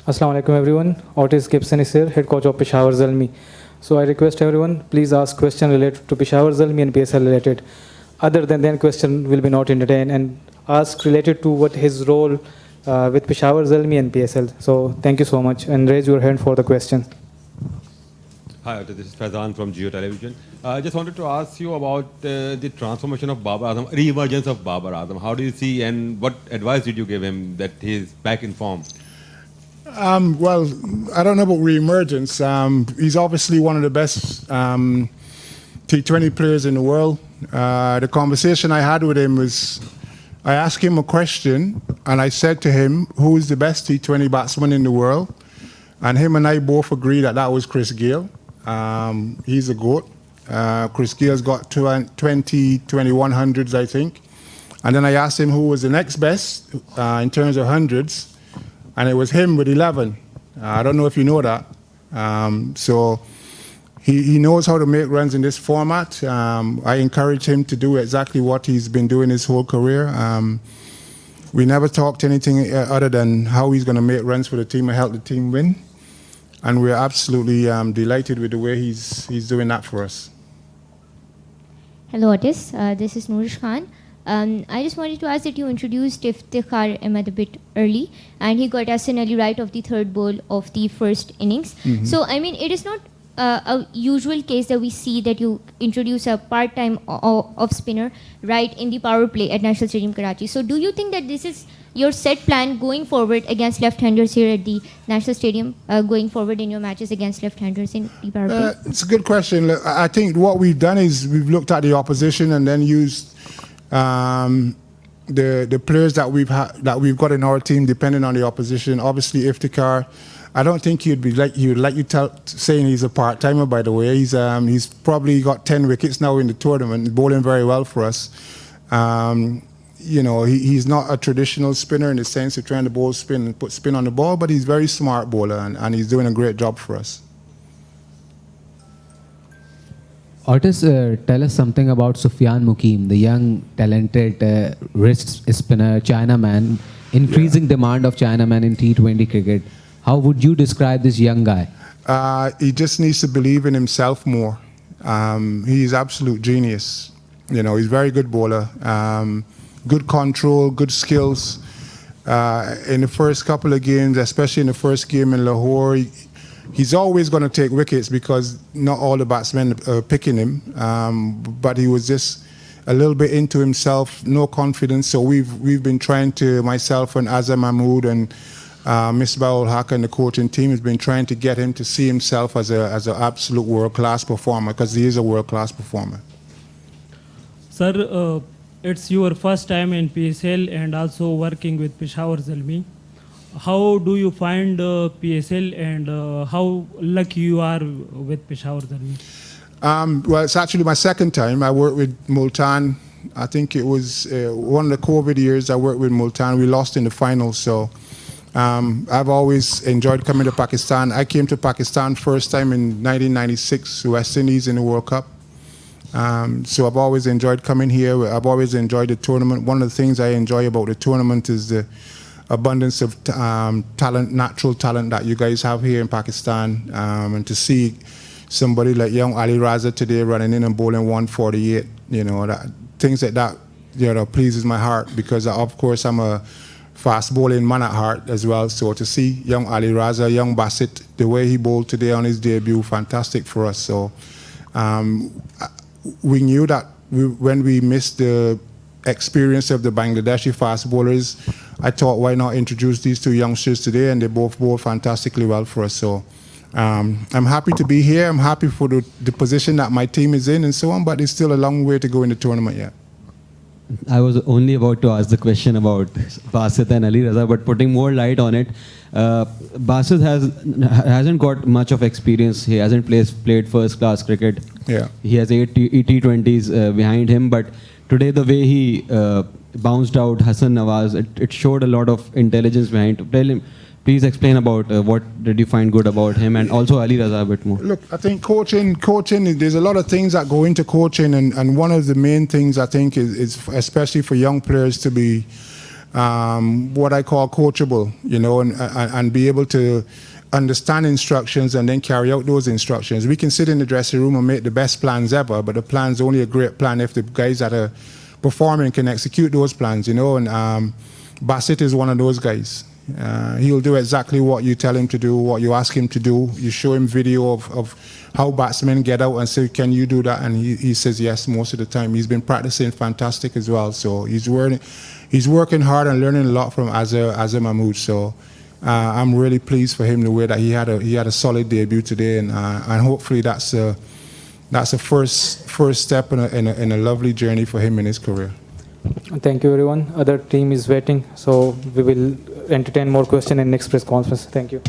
Assalamu alaikum everyone. Ottis Gibson is here, head coach of Peshawar Zalmi. So I request everyone, please ask question related to Peshawar Zalmi and PSL related. Other than that question will be not entertained, and ask related to what his role with Peshawar Zalmi and PSL. So thank you so much, and raise your hand for the question. Hi, this is Faizan from Geo Television. I just wanted to ask you about the transformation of Babar Azam, re-emergence of Babar Azam. How do you see, and what advice did you give him that he is back in form? Well, I don't know about re-emergence. He's obviously one of the best T20 players in the world. The conversation I had with him was, I asked him a question, and I said to him, who is the best T20 batsman in the world? And him and I both agreed that that was Chris Gayle. He's a GOAT. Chris Gale's got 2100s, I think. And then I asked him who was the next best in terms of hundreds, and it was him with 11. I don't know if you know that. So he knows how to make runs in this format. I encourage him to do exactly what he's been doing his whole career. We never talked anything other than how he's going to make runs for the team and help the team win. And we're absolutely delighted with the way he's doing that for us. Hello, Ottis. This is Nourish Khan. I just wanted to ask that you introduced Iftikhar Ahmed a bit early, and he got us an early right of the third ball of the first innings. Mm-hmm. So, I mean, it is not a usual case that we see that you introduce a part-time off-spinner right in the power play at National Stadium, Karachi. So, do you think that this is your set plan going forward against left-handers here at the National Stadium, going forward in your matches against left-handers in the power play? It's a good question. Look, I think what we've done is we've looked at the opposition and then used the players that we've got in our team, depending on the opposition. Obviously, Iftikhar, I don't think saying he's a part-timer. By the way, he's probably got 10 wickets now in the tournament, bowling very well for us. You know, he's not a traditional spinner in the sense of trying to bowl spin and put spin on the ball, but he's a very smart bowler, and he's doing a great job for us. Ottis, tell us something about Sufyan Mukim, the young, talented wrist spinner, Chinaman, increasing demand of Chinaman in T20 cricket. How would you describe this young guy? He just needs to believe in himself more. He's absolute genius. You know, he's a very good bowler. Good control, good skills. In the first couple of games, especially in the first game in Lahore, he's always going to take wickets because not all the batsmen are picking him. But he was just a little bit into himself, no confidence. So we've been trying to, myself and Azam Mahmood and Misbah-ul Haq and the coaching team has been trying to get him to see himself as an absolute world-class performer, because he is a world-class performer. Sir, it's your first time in PSL and also working with Peshawar Zalmi. How do you find PSL, and how lucky you are with Peshawar Zalmi? Well, it's actually my second time. I worked with Multan. I think it was one of the COVID years I worked with Multan. We lost in the finals, so I've always enjoyed coming to Pakistan. I came to Pakistan first time in 1996, West Indies in the World Cup. So I've always enjoyed coming here. I've always enjoyed the tournament. One of the things I enjoy about the tournament is the abundance of talent, natural talent that you guys have here in Pakistan. And to see somebody like young Ali Raza today running in and bowling 148, you know, things like that, you know, pleases my heart, because of course I'm a fast bowling man at heart as well. So to see young Ali Raza, young Bassett, the way he bowled today on his debut, fantastic for us. So we knew that when we missed the experience of the Bangladeshi fast bowlers, I thought, why not introduce these two youngsters today, and they both bowl fantastically well for us. So I'm happy to be here. I'm happy for the position that my team is in and so on, but it's still a long way to go in the tournament yet. I was only about to ask the question about Basit and Ali Raza, but putting more light on it, Basit hasn't got much of experience. He hasn't played first-class cricket. Yeah. He has 8 T20s behind him, but today the way he bounced out Hassan Nawaz, it showed a lot of intelligence behind. Tell him, please explain about what did you find good about him, and also Ali Raza a bit more. Look, I think coaching, there's a lot of things that go into coaching, and one of the main things I think is especially for young players to be what I call coachable, you know, and be able to understand instructions and then carry out those instructions. We can sit in the dressing room and make the best plans ever, but the plan's only a great plan if the guys that are performing can execute those plans, you know, and Bassett is one of those guys. He'll do exactly what you tell him to do, what you ask him to do. You show him video of how batsmen get out and say, can you do that? And he says yes most of the time. He's been practicing fantastic as well. So he's working hard and learning a lot from Azam Mahmood. So I'm really pleased for him the way that he had a solid debut today, and hopefully that's a first step in a lovely journey for him in his career. Thank you, everyone. Other team is waiting, so we will entertain more questions in next press conference. Thank you.